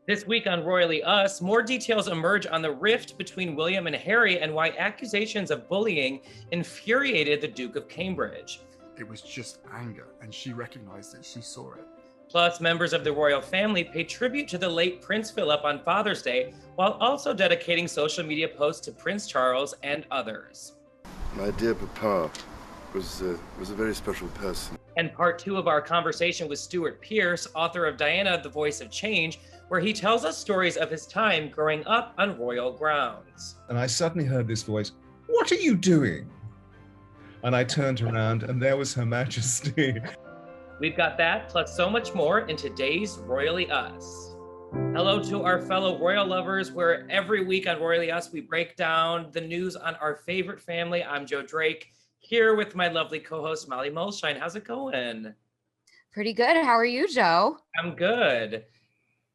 This week on Royally Us, more details emerge on the rift between William and Harry and why accusations of bullying infuriated the Duke of Cambridge. It was just anger, and she recognized it. She saw it. Plus, members of the royal family paid tribute to the late Prince Phillip on Father's Day, while also dedicating social media posts to Prince Charles and others. My dear Papa was a very special person. And part two of our conversation with Stewart Pearce, author of Diana, The Voice of Change, where he tells us stories of his time growing up on royal grounds. And I suddenly heard this voice, "What are you doing?" And I turned around and there was Her Majesty. We've got that, plus so much more in today's Royally Us. Hello to our fellow royal lovers, where every week on Royally Us, we break down the news on our favorite family. I'm Joe Drake, here with my lovely co-host, Molly Mulshine. How's it going? Pretty good. How are you, Joe? I'm good.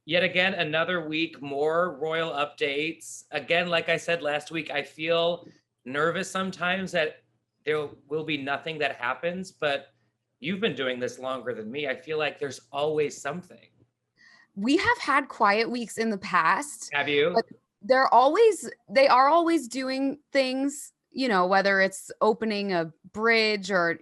Yet again, another week, more royal updates. Again, like I said last week, I feel nervous sometimes that there will be nothing that happens, but you've been doing this longer than me. I feel like there's always something. We have had quiet weeks in the past. Have you? But they are always doing things, whether it's opening a bridge or,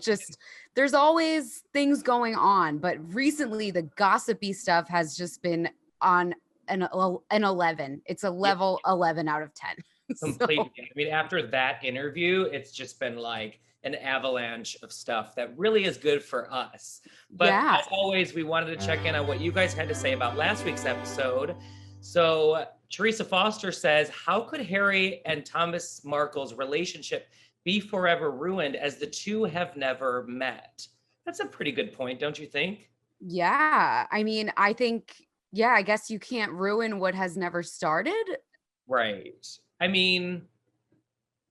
just there's always things going on. But recently the gossipy stuff has just been on an 11. It's a level 11 out of 10. Completely. So, I mean, after that interview, it's just been like an avalanche of stuff that really is good for us. But as always, we wanted to check in on what you guys had to say about last week's episode. So Teresa Foster says, how could Harry and Thomas Markle's relationship be forever ruined as the two have never met? That's a pretty good point, don't you think? Yeah. I mean, I think, I guess you can't ruin what has never started. Right. I mean,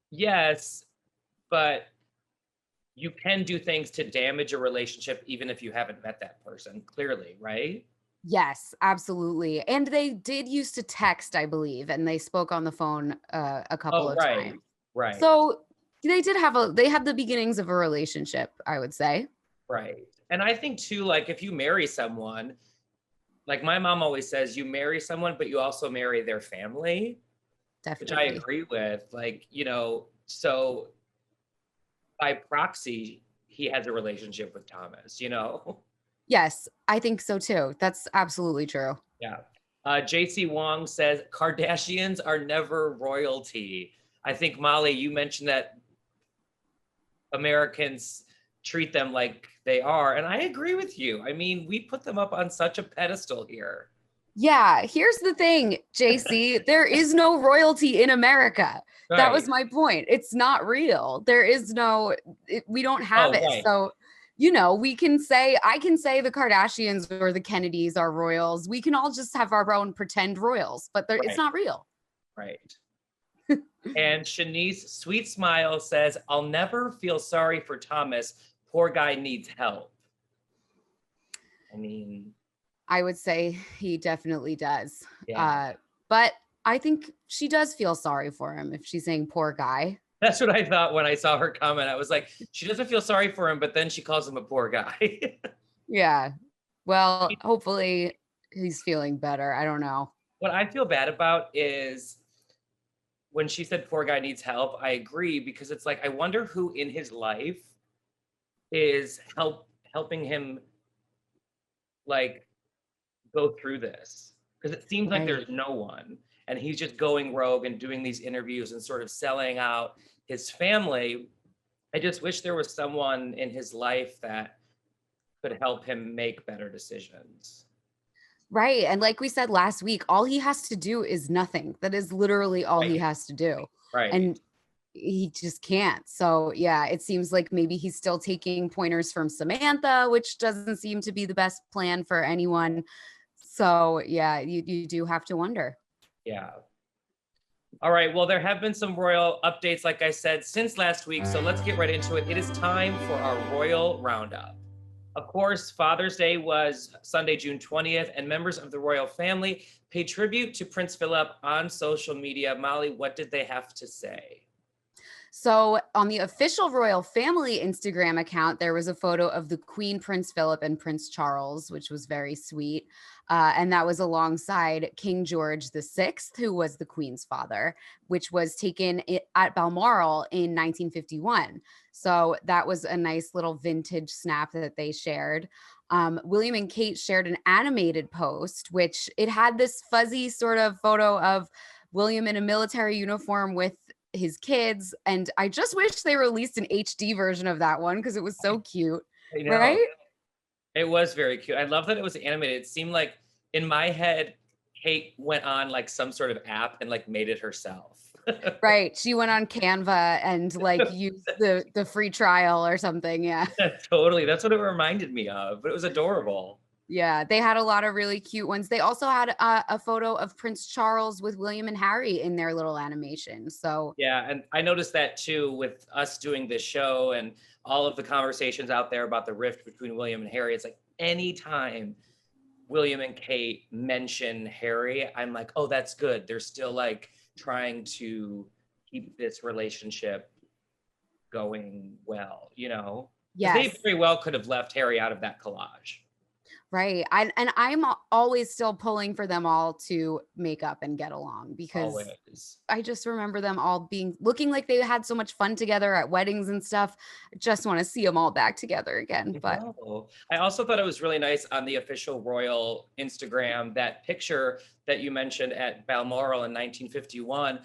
yes, but you can do things to damage a relationship even if you haven't met that person, clearly, right? Yes, absolutely. And they did used to text, I believe, and they spoke on the phone a couple of times. Right. So they had the beginnings of a relationship, I would say. Right. And I think too, like if you marry someone, like my mom always says, you marry someone, but you also marry their family. Definitely. Which I agree with. Like, so by proxy, he has a relationship with Thomas, Yes, I think so too. That's absolutely true. Yeah. JC Wong says Kardashians are never royalty. I think, Molly, you mentioned that Americans treat them like they are. And I agree with you. I mean, we put them up on such a pedestal here. Yeah, here's the thing, JC. There is no royalty in America. Right. That was my point. It's not real. There is we don't have it. Right. So, I can say the Kardashians or the Kennedys are royals. We can all just have our own pretend royals, but it's not real. Right. And Shanice Sweet Smile says, I'll never feel sorry for Thomas. Poor guy needs help. I mean, I would say he definitely does. Yeah. But I think she does feel sorry for him if she's saying poor guy. That's what I thought when I saw her comment. I was like, she doesn't feel sorry for him, but then she calls him a poor guy. Yeah. Well, hopefully he's feeling better. I don't know. What I feel bad about is when she said poor guy needs help, I agree, because it's like, I wonder who in his life is helping him like go through this, because it seems like there's no one, and he's just going rogue and doing these interviews and sort of selling out his family. I just wish there was someone in his life that could help him make better decisions. Right. And like we said last week, all he has to do is nothing. That is literally all he has to do. Right. And he just can't. So yeah, it seems like maybe he's still taking pointers from Samantha, which doesn't seem to be the best plan for anyone. So yeah, you do have to wonder. Yeah. All right. Well, there have been some royal updates, like I said, since last week. So let's get right into it. It is time for our royal roundup. Of course, Father's Day was Sunday, June 20th, and members of the royal family paid tribute to Prince Phillip on social media. Molly, what did they have to say? So on the official royal family Instagram account, there was a photo of the Queen, Prince Philip, and Prince Charles, which was very sweet. And that was alongside King George VI, who was the Queen's father, which was taken at Balmoral in 1951. So that was a nice little vintage snap that they shared. William and Kate shared an animated post, which it had this fuzzy sort of photo of William in a military uniform with his kids. And I just wish they released an HD version of that one because it was so cute. I know. Right? It was very cute. I love that it was animated. It seemed like in my head, Kate went on like some sort of app and like made it herself. Right. She went on Canva and like used the free trial or something. Yeah. Totally. That's what it reminded me of, but it was adorable. Yeah, they had a lot of really cute ones. They also had a photo of Prince Charles with William and Harry in their little animation. So yeah, and I noticed that too with us doing this show and all of the conversations out there about the rift between William and Harry. It's like anytime William and Kate mention Harry, I'm like, oh, that's good. They're still like trying to keep this relationship going well, you know? yes. They very well could have left Harry out of that collage. Right. And I'm always still pulling for them all to make up and get along because Always. I just remember them all looking like they had so much fun together at weddings and stuff. I just want to see them all back together again. But I also thought it was really nice on the official royal Instagram, that picture that you mentioned at Balmoral in 1951.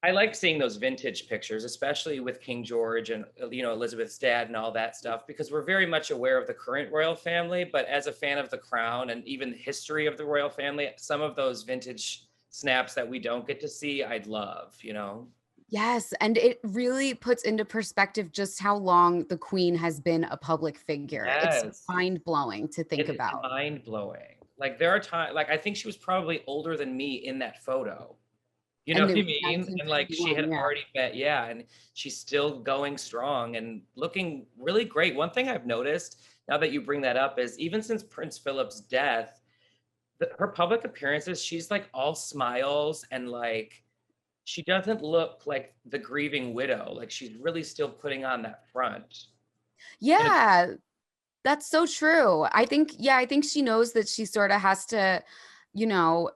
I like seeing those vintage pictures, especially with King George and, you know, Elizabeth's dad and all that stuff, because we're very much aware of the current royal family. But as a fan of the crown and even the history of the royal family, some of those vintage snaps that we don't get to see, I'd love, you know? yes, and it really puts into perspective just how long the Queen has been a public figure. Yes. It's mind-blowing to think about. Mind-blowing. Like there are times, like I think she was probably older than me in that photo. You know And what I it was mean? And like she had 1951, yeah. already met, yeah, and she's still going strong and looking really great. One thing I've noticed now that you bring that up is even since Prince Philip's death, her public appearances, she's like all smiles and like she doesn't look like the grieving widow. Like she's really still putting on that front. Yeah, that's so true. I think she knows that she sort of has to, you know,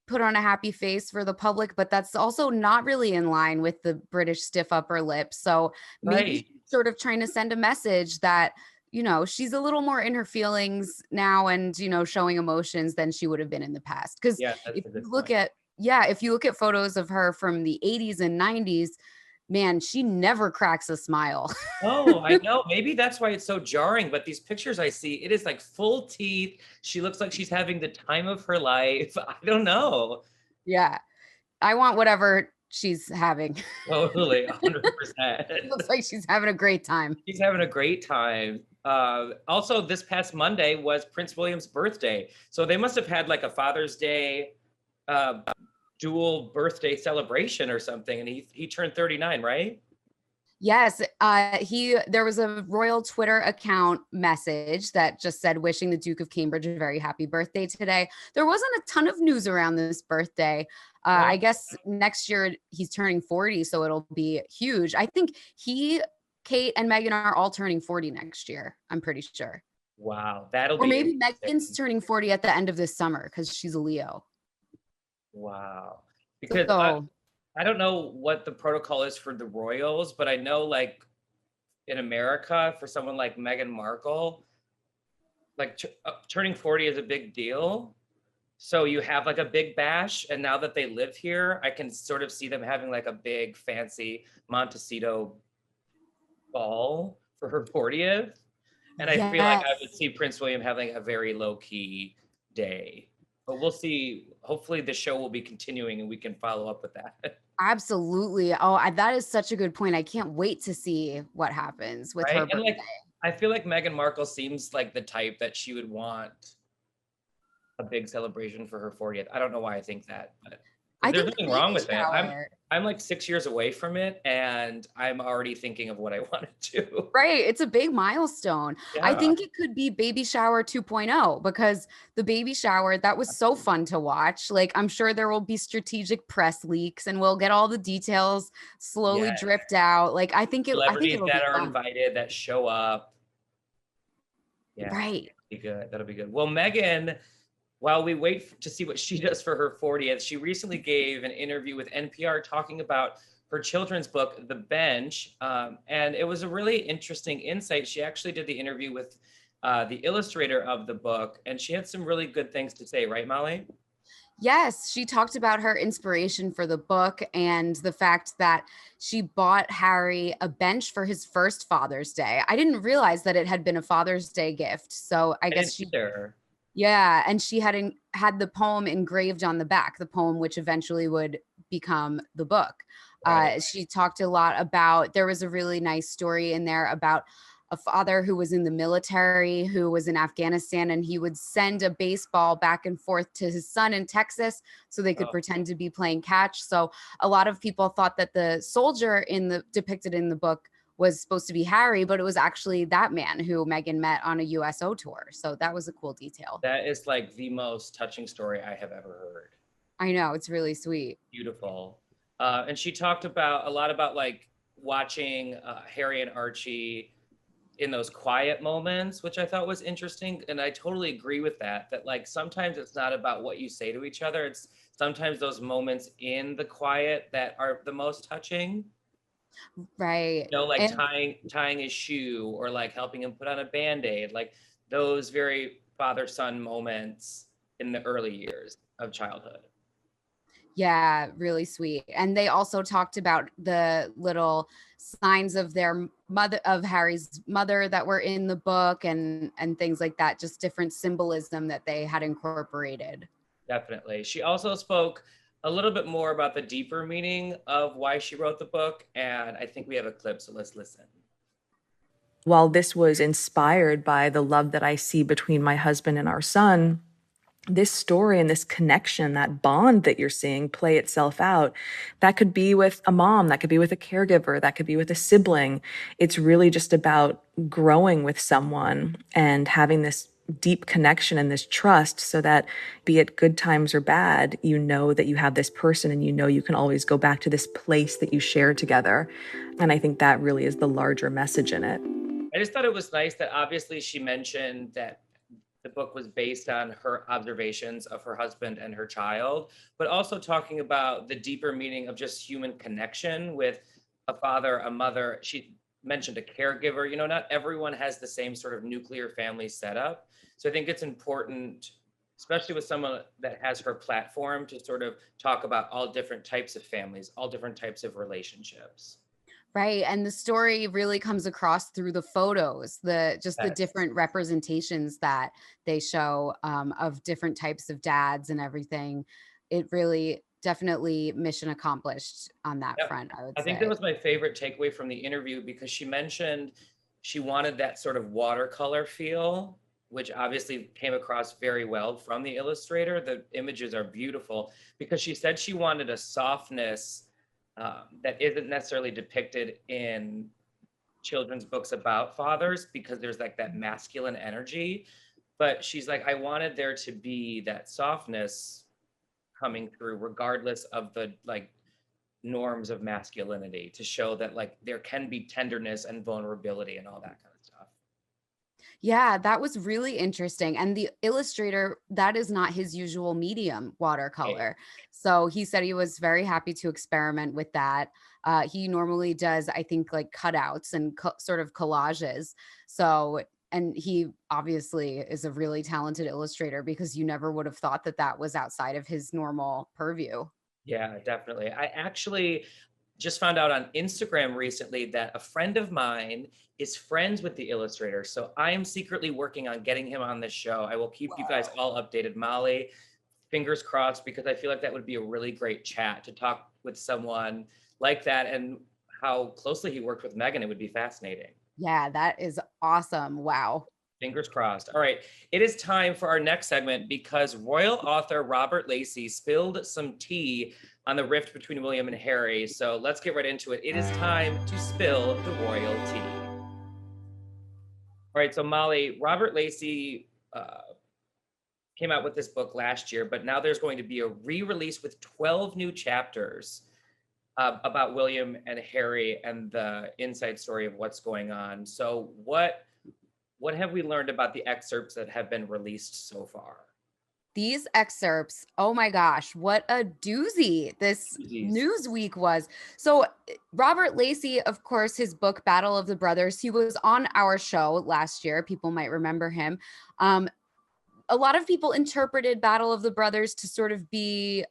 put on a happy face for the public, but that's also not really in line with the British stiff upper lip. So maybe Right. she's sort of trying to send a message that, you know, she's a little more in her feelings now and, you know, showing emotions than she would have been in the past. Because Yeah, that's if a good you look point. if you look at photos of her from the 80s and 90s, man, she never cracks a smile. Oh, I know. Maybe that's why it's so jarring. But these pictures I see, it is like full teeth. She looks like she's having the time of her life. I don't know. Yeah. I want whatever she's having. Totally, 100%. Looks like she's having a great time. She's having a great time. Also, this past Monday was Prince William's birthday. So they must have had like a Father's Day dual birthday celebration or something. And he turned 39, right? Yes, there was a royal Twitter account message that just said wishing the Duke of Cambridge a very happy birthday today. There wasn't a ton of news around this birthday. I guess next year he's turning 40, so it'll be huge. I think Kate and Meghan are all turning 40 next year. I'm pretty sure. Wow, that'll Or be maybe interesting. Meghan's turning 40 at the end of this summer because she's a Leo. Wow. Because So, I don't know what the protocol is for the royals, but I know like in America, for someone like Meghan Markle, like turning 40 is a big deal. So you have like a big bash. And now that they live here, I can sort of see them having like a big fancy Montecito ball for her 40th. And I feel like I would see Prince William having a very low key day. But we'll see. Hopefully the show will be continuing and we can follow up with that. absolutely. Oh, that is such a good point. I can't wait to see what happens with her Right? And birthday. like, I feel like Meghan Markle seems like the type that she would want a big celebration for her 40th. I don't know why I think that, but I there's think the nothing wrong baby with it. shower. I'm like 6 years away from it and I'm already thinking of what I want to do. Right. It's a big milestone. I Yeah. think it could be baby shower 2.0 because the baby shower, that was so fun to watch. Like, I'm sure there will be strategic press leaks and we'll get all the details slowly Yes. dripped out. Like, I think Celebrities it'll that be are fun. invited that show up. Yeah. Right. That'll be good. That'll be good. Well, Meghan while we wait to see what she does for her 40th, she recently gave an interview with NPR talking about her children's book, The Bench. And it was a really interesting insight. She actually did the interview with the illustrator of the book, and she had some really good things to say, right, Molly? Yes, she talked about her inspiration for the book and the fact that she bought Harry a bench for his first Father's Day. I didn't realize that it had been a Father's Day gift. So I I guess didn't either. yeah, and she had the poem engraved on the back, the poem which eventually would become the book. Right. She talked a lot about, there was a really nice story in there about a father who was in the military, who was in Afghanistan, and he would send a baseball back and forth to his son in Texas so they could Oh, pretend to be playing catch. So a lot of people thought that the soldier depicted in the book was supposed to be Harry, but it was actually that man who Meghan met on a USO tour. So that was a cool detail. that is like the most touching story I have ever heard. I know, it's really sweet. Beautiful. And she talked about a lot about like watching Harry and Archie in those quiet moments, which I thought was interesting. And I totally agree with that, that like sometimes it's not about what you say to each other. It's sometimes those moments in the quiet that are the most touching. Right. You know, like And tying his shoe or like helping him put on a band-aid, like those very father-son moments in the early years of childhood. yeah, really sweet. And they also talked about the little signs of their mother, of Harry's mother, that were in the book, and things like that, just different symbolism that they had incorporated. Definitely. She also spoke a little bit more about the deeper meaning of why she wrote the book, and I think we have a clip, so let's listen. While this was inspired by the love that I see between my husband and our son, this story and this connection, that bond that you're seeing play itself out, that could be with a mom, that could be with a caregiver, that could be with a sibling. It's really just about growing with someone and having this deep connection and this trust so that, be it good times or bad, you know that you have this person and you know you can always go back to this place that you share together. And I think that really is the larger message in it. I just thought it was nice that obviously she mentioned that the book was based on her observations of her husband and her child, but also talking about the deeper meaning of just human connection with a father, a mother. She mentioned a caregiver. You know, not everyone has the same sort of nuclear family setup. So I think it's important, especially with someone that has her platform, to sort of talk about all different types of families, all different types of relationships. Right. And the story really comes across through the photos, the Yes, different representations that they show, of different types of dads and everything. It really definitely mission accomplished on that yep. front, I would I think that say. was my favorite takeaway from the interview because she mentioned she wanted that sort of watercolor feel, which obviously came across very well from the illustrator. The images are beautiful because she said she wanted a softness that isn't necessarily depicted in children's books about fathers because there's like that masculine energy. But she's like, I wanted there to be that softness coming through regardless of the like norms of masculinity, to show that like there can be tenderness and vulnerability and all that kind of stuff. Yeah, that was really interesting. And the illustrator, that is not his usual medium, Right. watercolor. So he said he was very happy to experiment with that. He normally does, I think, like cutouts and sort of collages. So, and he obviously is a really talented illustrator because you never would have thought that that was outside of his normal purview. Yeah, definitely. I actually just found out on Instagram recently that a friend of mine is friends with the illustrator. So I am secretly working on getting him on this show. I will keep you guys all updated. Molly, fingers crossed, because I feel like that would be a really great chat to talk with someone like that, and how closely he worked with Meghan. It would be fascinating. Yeah, that is awesome. Wow. Fingers crossed. All right. It is time for our next segment because royal author Robert Lacey spilled some tea on the rift between William and Harry. So let's get right into it. It is time to spill the royal tea. All right. So, Molly, Robert Lacey came out with this book last year, but now there's going to be a re release with 12 new chapters about William and Harry and the inside story of what's going on. So, what have we learned about the excerpts that have been released so far? These excerpts, oh my gosh, what a doozy this news week was. So Robert Lacey, of course, his book, Battle of the Brothers, he was on our show last year. People might remember him. A lot of people interpreted Battle of the Brothers to sort of be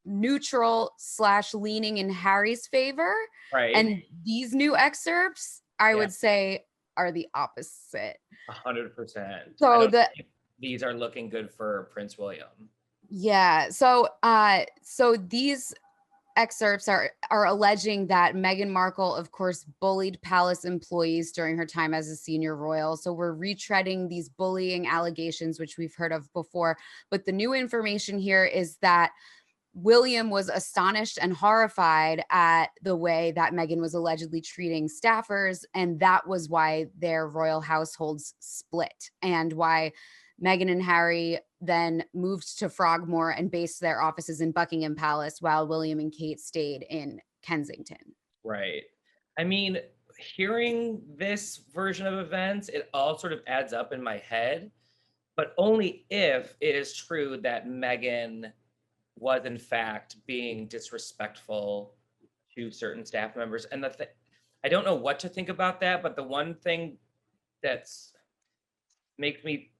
neutral / leaning in Harry's favor. Right. And these new excerpts, I would say, are the opposite. 100%. So these are looking good for Prince William. Yeah. So these excerpts are alleging that Meghan Markle, of course, bullied palace employees during her time as a senior royal. So we're retreading these bullying allegations, which we've heard of before. But the new information here is that William was astonished and horrified at the way that Meghan was allegedly treating staffers. And that was why their royal households split, and why Meghan and Harry then moved to Frogmore and based their offices in Buckingham Palace, while William and Kate stayed in Kensington. Right. I mean, hearing this version of events, it all sort of adds up in my head, but only if it is true that Meghan was in fact being disrespectful to certain staff members. And I don't know what to think about that, but the one thing that's makes me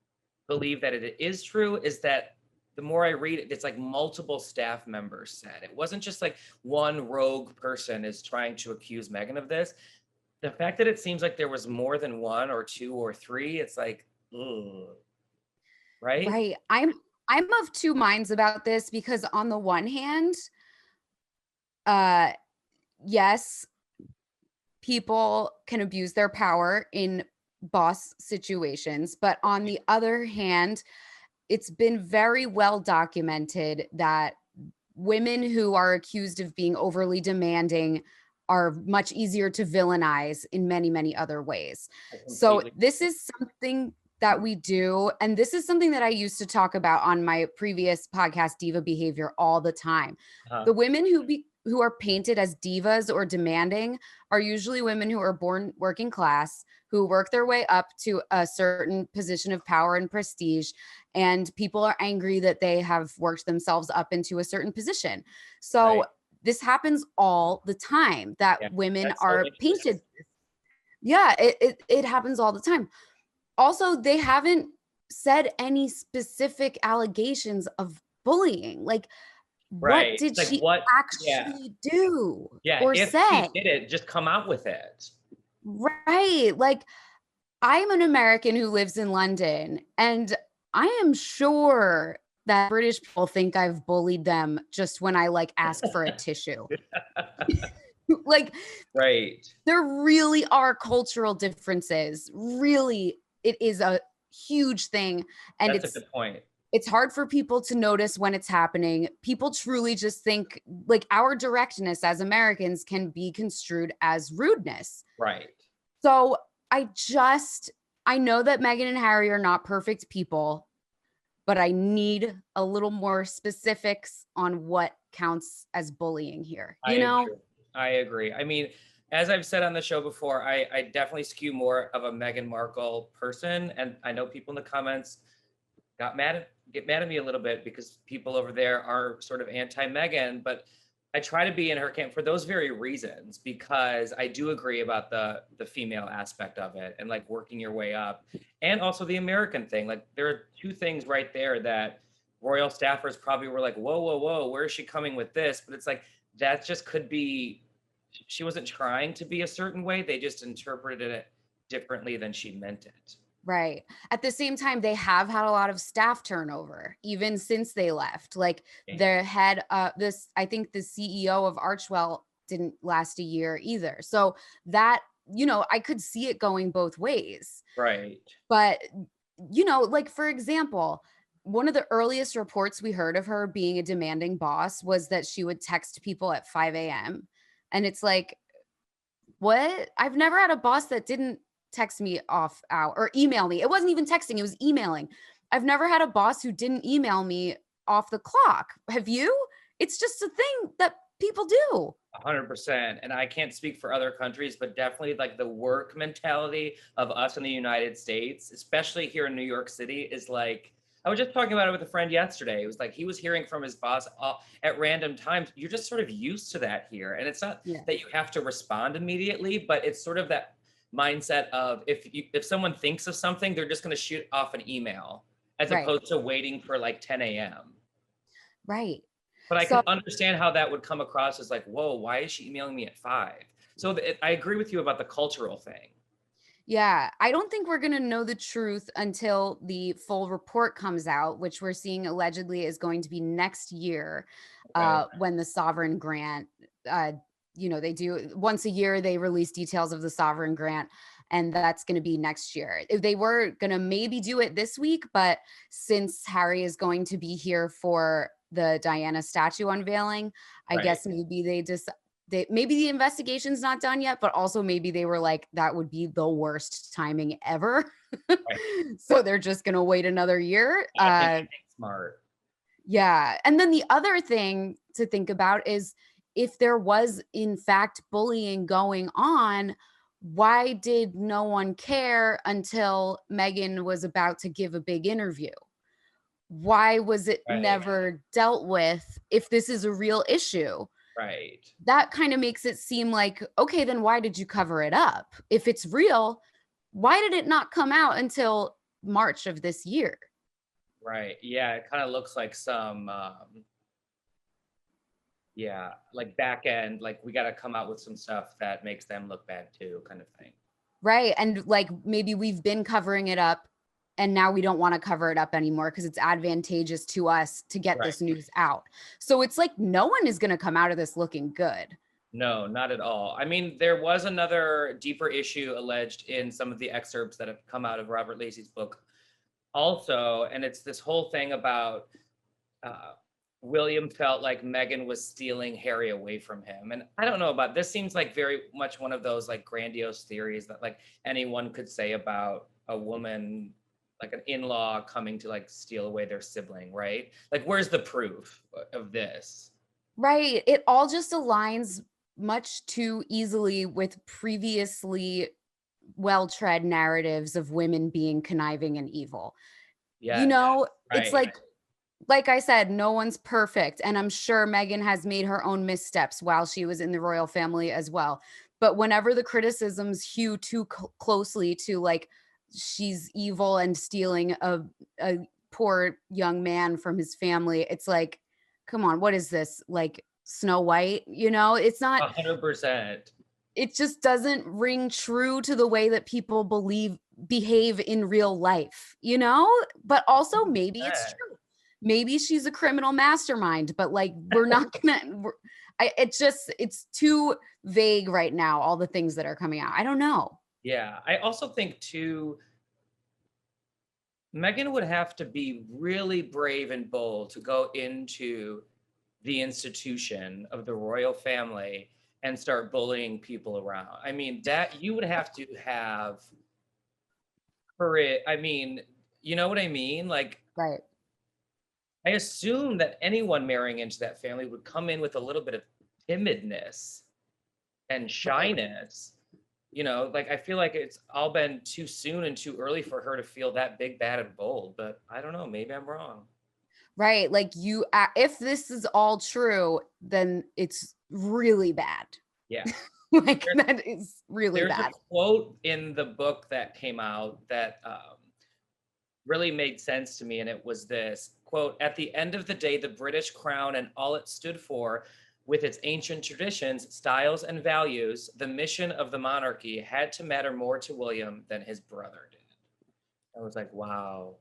believe that it is true is that the more I read it, it's like multiple staff members said. It wasn't just like one rogue person is trying to accuse Meghan of this. The fact that it seems like there was more than one or two or three, it's like, ugh. Right? Right. I'm of two minds about this, because on the one hand, yes, people can abuse their power in boss situations, but on the other hand, it's been very well documented that women who are accused of being overly demanding are much easier to villainize in many, many other ways. So this is something that we do, and this is something that I used to talk about on my previous podcast, Diva Behavior, all the time. The women who are painted as divas or demanding are usually women who are born working class, who work their way up to a certain position of power and prestige, and people are angry that they have worked themselves up into a certain position. So this happens all the time, that women are painted. Yeah, it happens all the time. Also, they haven't said any specific allegations of bullying. Like, what did she actually do or if say? She did it, just come out with it. Right. Like, I'm an American who lives in London, and I am sure that British people think I've bullied them just when I ask for a tissue. There really are cultural differences. Really, it is a huge thing. And that's a good point. It's hard for people to notice when it's happening. People truly just think our directness as Americans can be construed as rudeness. Right. So I know that Meghan and Harry are not perfect people, but I need a little more specifics on what counts as bullying here. I agree. I mean, as I've said on the show before, I definitely skew more of a Meghan Markle person. And I know people in the comments get mad at me a little bit because people over there are sort of anti-Meghan, but I try to be in her camp for those very reasons, because I do agree about the female aspect of it and working your way up, and also the American thing. There are two things right there that royal staffers probably were like, whoa, where is she coming with this? But it's that just could be, she wasn't trying to be a certain way. They just interpreted it differently than she meant it. Right. At the same time, they have had a lot of staff turnover, even since they left. The head, I think the CEO of Archewell didn't last a year either. So that, I could see it going both ways. Right. But, for example, one of the earliest reports we heard of her being a demanding boss was that she would text people at 5 a.m. And it's what? I've never had a boss that didn't text me off hour or email me. It wasn't even texting, it was emailing. I've never had a boss who didn't email me off the clock. Have you? It's just a thing that people do. 100%. And I can't speak for other countries, but definitely the work mentality of us in the United States, especially here in New York City, is I was just talking about it with a friend yesterday. It was like he was hearing from his boss at random times. You're just sort of used to that here. And it's not that you have to respond immediately, but it's sort of that mindset of if someone thinks of something, they're just going to shoot off an email as opposed to waiting for like 10 a.m. Right. But I can understand how that would come across as like, whoa, why is she emailing me at 5? So I agree with you about the cultural thing. Yeah, I don't think we're going to know the truth until the full report comes out, which we're seeing allegedly is going to be next year when the sovereign grant, they do once a year, they release details of the sovereign grant. And that's going to be next year. They were going to maybe do it this week, but since Harry is going to be here for the Diana statue unveiling, I guess maybe maybe the investigation's not done yet, but also maybe they were like, that would be the worst timing ever. So they're just going to wait another year. I think smart. Yeah. And then the other thing to think about is if there was in fact bullying going on, why did no one care until Meghan was about to give a big interview? Why was it never dealt with if this is a real issue? Right. That kind of makes it seem like, okay, then why did you cover it up? If it's real, why did it not come out until March of this year? Right. Yeah. It kind of looks like some, like back end, like we got to come out with some stuff that makes them look bad too, kind of thing. Right. And like maybe we've been covering it up and now we don't want to cover it up anymore because it's advantageous to us to get this news out. So it's like no one is going to come out of this looking good. No, not at all. I mean, there was another deeper issue alleged in some of the excerpts that have come out of Robert Lacey's book also, and it's this whole thing about William felt like Meghan was stealing Harry away from him. And I don't know about this, seems like very much one of those like grandiose theories that like anyone could say about a woman, like an in-law coming to like steal away their sibling, right? Like, where's the proof of this? Right. It all just aligns much too easily with previously well-tread narratives of women being conniving and evil. Yeah, it's like I said, no one's perfect. And I'm sure Meghan has made her own missteps while she was in the royal family as well. But whenever the criticisms hew too closely to like, she's evil and stealing a poor young man from his family, it's like, come on, what is this? Like Snow White? It's not 100%. It just doesn't ring true to the way that people behave in real life, but also maybe it's true. Maybe she's a criminal mastermind, but like, we're not gonna, it's too vague right now. All the things that are coming out. I don't know. Yeah. I also think too, Meghan would have to be really brave and bold to go into the institution of the royal family and start bullying people around. I mean, that you would have to have courage. I mean, you know what I mean? Like, right. I assume that anyone marrying into that family would come in with a little bit of timidness and shyness. Like I feel like it's all been too soon and too early for her to feel that big, bad, and bold. But I don't know. Maybe I'm wrong. Right. Like if this is all true, then it's really bad. Yeah. Like that is really bad. There's a quote in the book that came out that really made sense to me. And it was this quote: "At the end of the day, the British crown and all it stood for, with its ancient traditions, styles, and values, the mission of the monarchy had to matter more to William than his brother did." I was like, wow.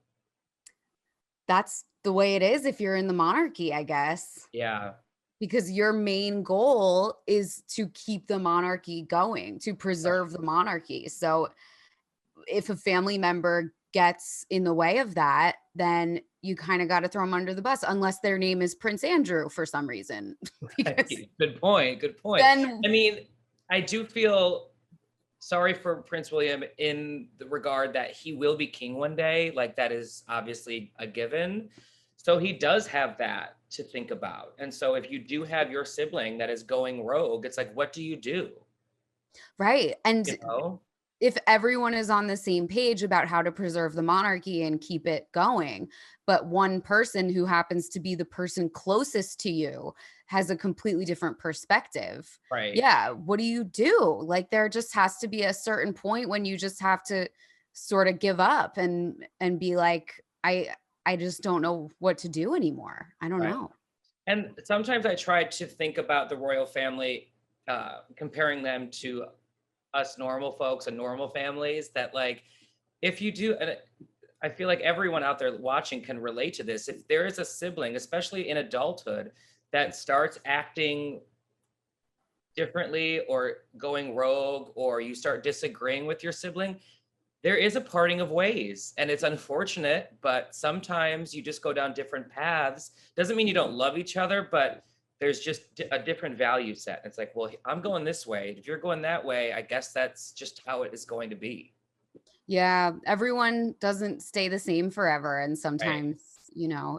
That's the way it is if you're in the monarchy, I guess. Yeah. Because your main goal is to keep the monarchy going, to preserve the monarchy. So if a family member gets in the way of that, then you kind of got to throw them under the bus, unless their name is Prince Andrew for some reason. Good point. Then, I mean, I do feel sorry for Prince William in the regard that he will be king one day. Like, that is obviously a given. So he does have that to think about. And so if you do have your sibling that is going rogue, it's like, what do you do? Right. And if everyone is on the same page about how to preserve the monarchy and keep it going, but one person who happens to be the person closest to you has a completely different perspective. Right. Yeah. What do you do? Like, there just has to be a certain point when you just have to sort of give up and be like, I just don't know what to do anymore. I don't know. And sometimes I try to think about the royal family, comparing them to us normal folks and normal families, that like, if you do, and I feel like everyone out there watching can relate to this. If there is a sibling, especially in adulthood, that starts acting differently or going rogue, or you start disagreeing with your sibling, there is a parting of ways, and it's unfortunate, but sometimes you just go down different paths. Doesn't mean you don't love each other, but there's just a different value set. It's like, well, I'm going this way. If you're going that way, I guess that's just how it is going to be. Yeah, everyone doesn't stay the same forever, and sometimes, you know,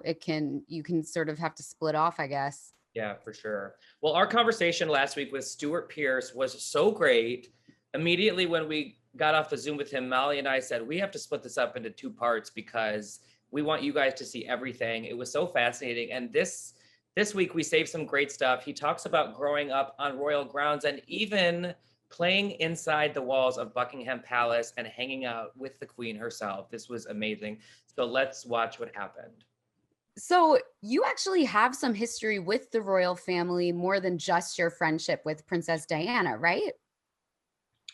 you can sort of have to split off, I guess. Yeah, for sure. Well, our conversation last week with Stewart Pearce was so great. Immediately when we got off the Zoom with him, Molly and I said, we have to split this up into 2 parts because we want you guys to see everything. It was so fascinating. And this week we saved some great stuff. He talks about growing up on royal grounds and even playing inside the walls of Buckingham Palace and hanging out with the Queen herself. This was amazing. So let's watch what happened. So you actually have some history with the royal family, more than just your friendship with Princess Diana, right?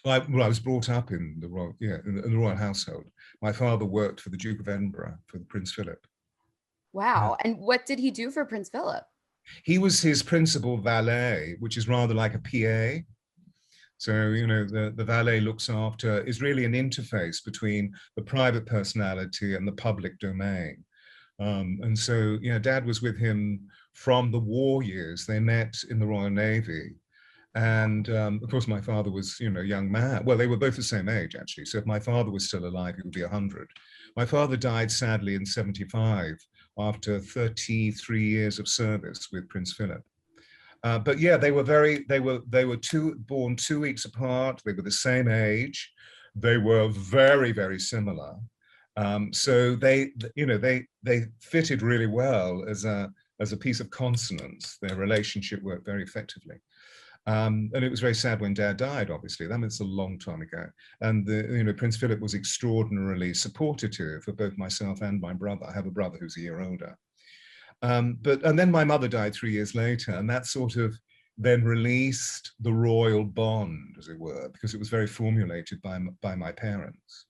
Well, I was brought up in the royal, in the royal household. My father worked for the Duke of Edinburgh, for Prince Philip. Wow. And what did he do for Prince Philip? He was his principal valet, which is rather like a PA. So, you know, the valet looks after, is really an interface between the private personality and the public domain. And so, you know, Dad was with him from the war years. They met in the Royal Navy. And of course, my father was, you know, a young man. Well, they were both the same age, actually. So if my father was still alive, he would be 100. My father died sadly in 75 after 33 years of service with Prince Philip. But yeah, they were born 2 weeks apart. They were the same age. They were very, very similar. So they fitted really well as a piece of consonance. Their relationship worked very effectively. And it was very sad when Dad died, obviously. That was a long time ago. And Prince Philip was extraordinarily supportive of both myself and my brother. I have a brother who's a year older. And then my mother died 3 years later, and that sort of then released the royal bond, as it were, because it was very formulated by my parents.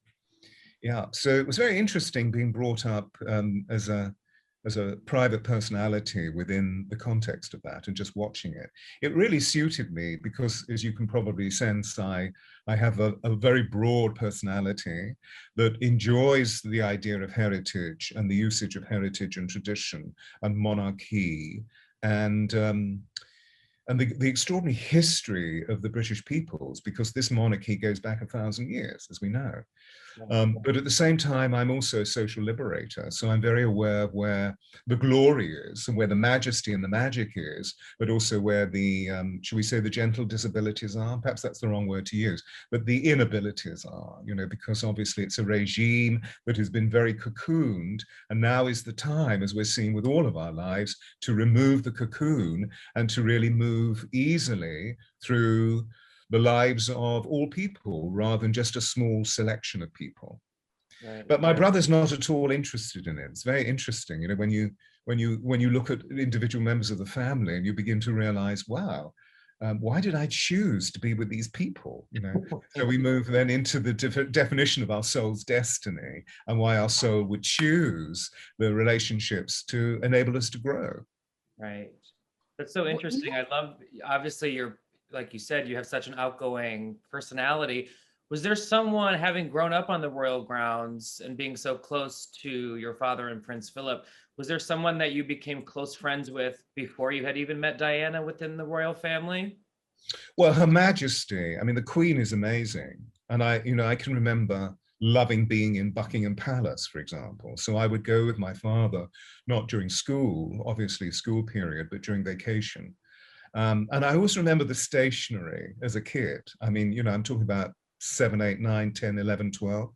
Yeah, so it was very interesting being brought up as a private personality within the context of that and just watching it. It really suited me because, as you can probably sense, I have a very broad personality that enjoys the idea of heritage and the usage of heritage and tradition and monarchy and the extraordinary history of the British peoples, because this monarchy goes back 1,000 years, as we know. But at the same time, I'm also a social liberator. So I'm very aware of where the glory is and where the majesty and the magic is, but also where the, shall we say, the gentle disabilities are. Perhaps that's the wrong word to use, but the inabilities are, because obviously it's a regime that has been very cocooned. And now is the time, as we're seeing with all of our lives, to remove the cocoon and to really move easily through the lives of all people rather than just a small selection of people. Right. But my brother's not at all interested in it. It's very interesting, when you look at individual members of the family and you begin to realize, wow, why did I choose to be with these people? So we move then into the definition of our soul's destiny and why our soul would choose the relationships to enable us to grow. Right. That's so interesting. I love, obviously you're, like you said, you have such an outgoing personality. Was there someone, having grown up on the royal grounds and being so close to your father and Prince Philip, was there someone that you became close friends with before you had even met Diana within the royal family? Well, Her Majesty, I mean, the Queen is amazing. And I can remember loving being in Buckingham Palace, for example. So I would go with my father, not during school, obviously school period, but during vacation. And I always remember the stationery as a kid. I mean, I'm talking about 7, 8, 9, 10, 11, 12.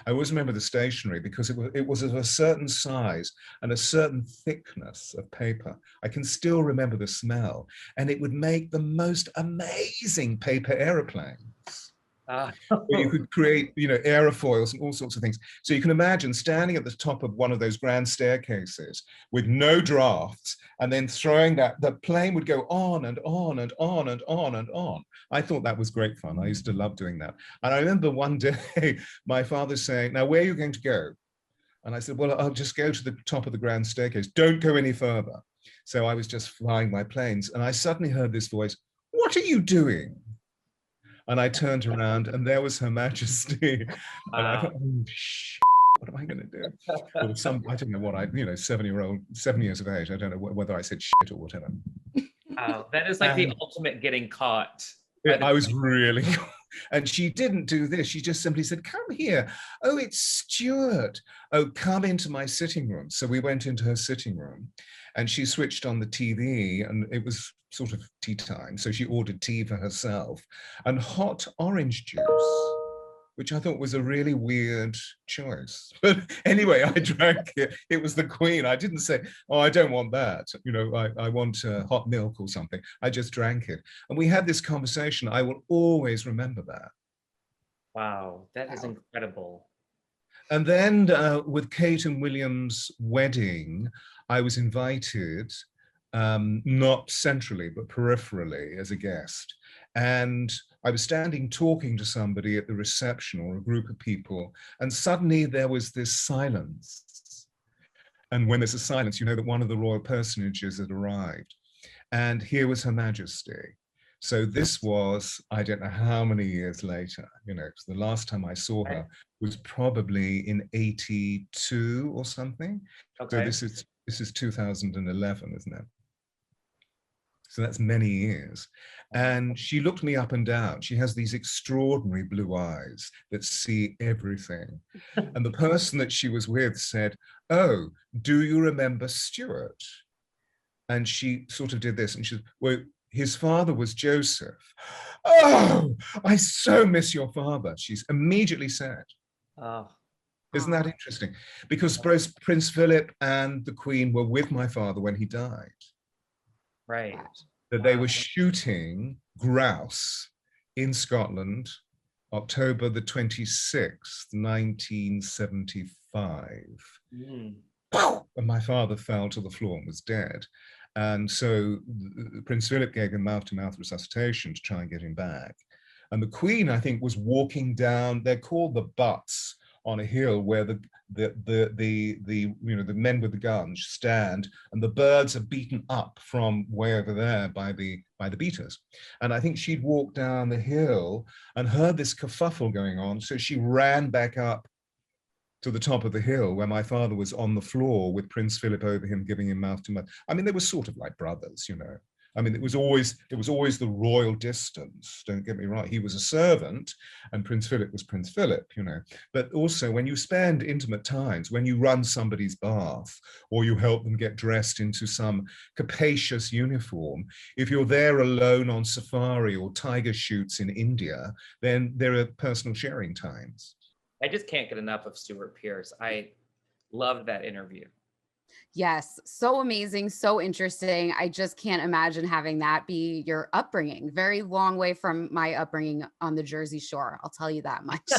I always remember the stationery because it was of a certain size and a certain thickness of paper. I can still remember the smell, and it would make the most amazing paper aeroplanes. Where you could create, aerofoils and all sorts of things. So you can imagine standing at the top of one of those grand staircases with no drafts, and then throwing the plane would go on and on and on and on and on. I thought that was great fun. I used to love doing that. And I remember one day my father saying, "Now, where are you going to go?" And I said, "Well, I'll just go to the top of the grand staircase. Don't go any further." So I was just flying my planes, and I suddenly heard this voice, "What are you doing?" And I turned around, and there was Her Majesty. And I thought, "Oh, what am I going to do?" Or I don't know what 7 years of age. I don't know whether I said shit or whatever. Wow, that is like the ultimate getting caught. I was really, and she didn't do this. She just simply said, "Come here. Oh, it's Stewart. Oh, come into my sitting room." So we went into her sitting room, and she switched on the TV, and it was sort of tea time. So she ordered tea for herself and hot orange juice, which I thought was a really weird choice. But anyway, I drank it. It was the Queen. I didn't say, "Oh, I don't want that. I want hot milk or something." I just drank it. And we had this conversation. I will always remember that. Wow, that is incredible. And then with Kate and William's wedding, I was invited, not centrally, but peripherally as a guest. And I was standing talking to somebody at the reception or a group of people, and suddenly there was this silence. And when there's a silence, you know that one of the royal personages had arrived. And here was Her Majesty. So this was, I don't know how many years later, the last time I saw her was probably in 82 or something. Okay. So this is 2011, isn't it? So that's many years. And she looked me up and down. She has these extraordinary blue eyes that see everything. And the person that she was with said, "Oh, do you remember Stewart?" And she sort of did this, and she said, "Well, his father was Joseph." "Oh, I so miss your father," she's immediately said. Oh. Isn't that interesting? Because both Prince Phillip and the Queen were with my father when he died. Right. That they were shooting grouse in Scotland, October the 26th, 1975. And my father fell to the floor and was dead. And so Prince Philip gave him mouth-to-mouth resuscitation to try and get him back. And the Queen, I think, was walking down, they're called the butts, on a hill where the men with the guns stand, and the birds are beaten up from way over there by the beaters. And I think she'd walked down the hill and heard this kerfuffle going on, so she ran back up to the top of the hill where my father was on the floor with Prince Philip over him, giving him mouth to mouth. I mean, they were sort of like brothers, I mean, it was always the royal distance. Don't get me wrong. He was a servant, and Prince Philip was Prince Philip, But also, when you spend intimate times, when you run somebody's bath, or you help them get dressed into some capacious uniform, if you're there alone on safari or tiger shoots in India, then there are personal sharing times. I just can't get enough of Stewart Pearce. I loved that interview. Yes, so amazing, so interesting. I just can't imagine having that be your upbringing. Very long way from my upbringing on the Jersey Shore, I'll tell you that much.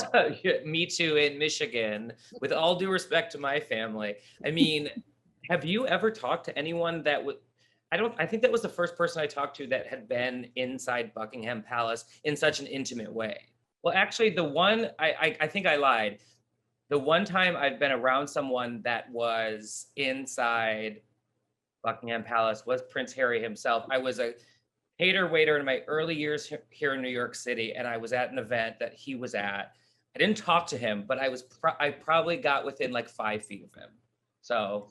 Me too, in Michigan, with all due respect to my family. I mean, have you ever talked to anyone that would, I think that was the first person I talked to that had been inside Buckingham Palace in such an intimate way. Well, actually, the one, I think I lied. The one time I've been around someone that was inside Buckingham Palace was Prince Harry himself. I was a cater waiter in my early years here in New York City, and I was at an event that he was at. I didn't talk to him, but I probably got within like 5 feet of him. So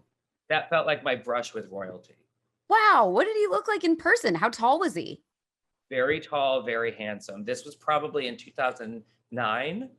that felt like my brush with royalty. Wow, what did he look like in person? How tall was he? Very tall, very handsome. This was probably in 2009.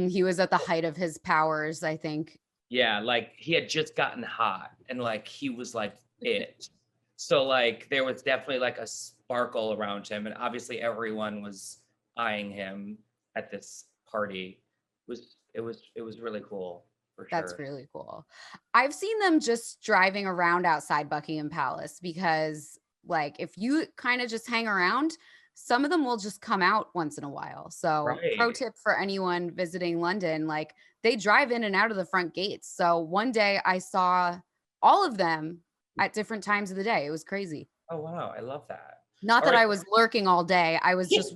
He was at the height of his powers, I think. Yeah, like he had just gotten hot, and like he was like it. So like there was definitely like a sparkle around him, and obviously everyone was eyeing him. at this party. It was really cool for That's sure. really cool. I've seen them just driving around outside Buckingham Palace because, like, if you kind of just hang around, some of them will just come out once in a while. So, pro Right. tip for anyone visiting London, like, they drive in and out of the front gates. So, one day I saw all of them at different times of the day. It was crazy. Oh wow, I love that. Not All that right. I was lurking all day. I was just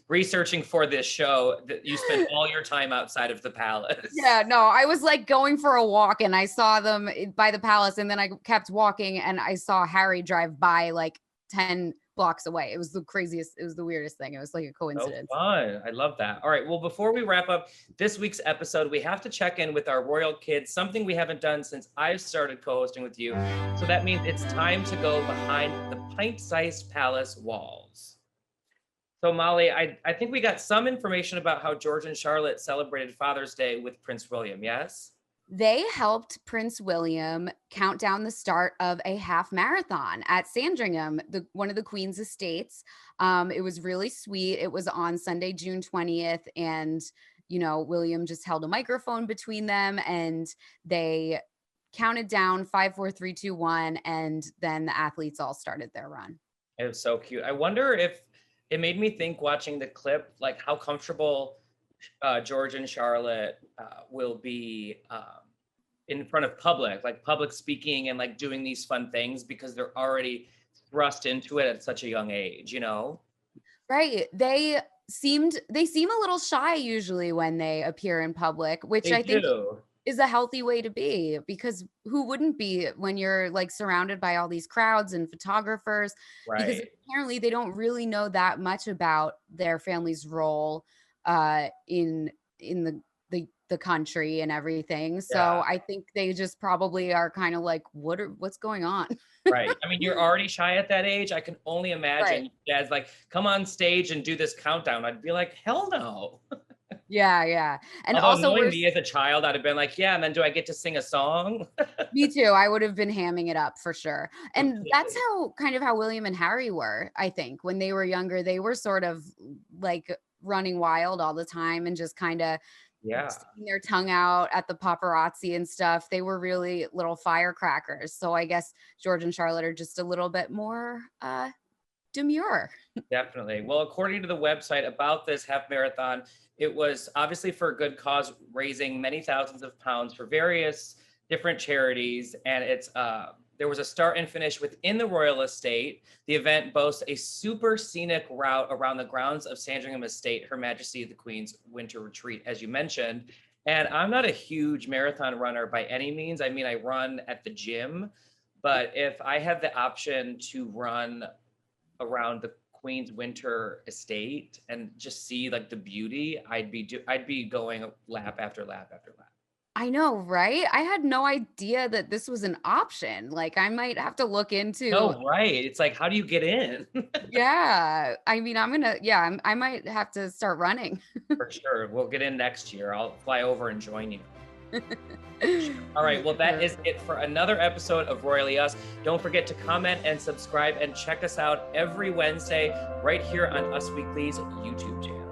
Researching for this show that you spent all your time outside of the palace. Yeah, no, I was like going for a walk and I saw them by the palace, and then I kept walking and I saw Harry drive by like 10 blocks away. It was the craziest, it was the weirdest thing. It was like a coincidence. So fun. I love that. All right. Well, before we wrap up this week's episode, we have to check in with our royal kids, something we haven't done since I started co-hosting with you. So that means it's time to go behind the pint-sized palace walls. So Molly, I think we got some information about how George and Charlotte celebrated Father's Day with Prince William, yes? They helped Prince William count down the start of a half marathon at Sandringham, one of the Queen's estates. It was really sweet. It was on Sunday, June 20th. And, you know, William just held a microphone between them and they counted down 5, 4, 3, 2, 1. And then the athletes all started their run. It was so cute. I wonder if it made me think watching the clip, like how comfortable George and Charlotte will be in front of public, like public speaking and like doing these fun things because they're already thrust into it at such a young age, you know? Right. They seem a little shy usually when they appear in public, which I think is a healthy way to be, because who wouldn't be when you're like surrounded by all these crowds and photographers, because apparently they don't really know that much about their family's role in the country and everything. So I think they just probably are kind of like, what's going on? Right. I mean, you're already shy at that age. I can only imagine Dad's like, come on stage and do this countdown. I'd be like, hell no. Yeah. And although knowing me as a child, I'd have been like, yeah, and then do I get to sing a song? Me too. I would have been hamming it up for sure. And that's how William and Harry were, I think. When they were younger, they were sort of like running wild all the time and just kind of sticking their tongue out at the paparazzi and stuff. They were really little firecrackers. So I guess George and Charlotte are just a little bit more demure. Definitely. Well, according to the website about this half marathon, it was obviously for a good cause, raising many thousands of pounds for various different charities. And it's there was a start and finish within the royal estate. The event boasts a super scenic route around the grounds of Sandringham Estate, Her Majesty the Queen's winter retreat, as you mentioned. And I'm not a huge marathon runner by any means. I mean, I run at the gym, but if I had the option to run around the Queen's winter estate and just see like the beauty, I'd be going lap after lap after lap. I know, right? I had no idea that this was an option. Like, I might have to look into. Oh, right. It's like, how do you get in? Yeah. I mean, I might have to start running. For sure. We'll get in next year. I'll fly over and join you. All right. Well, that is it for another episode of Royally Us. Don't forget to comment and subscribe and check us out every Wednesday right here on Us Weekly's YouTube channel.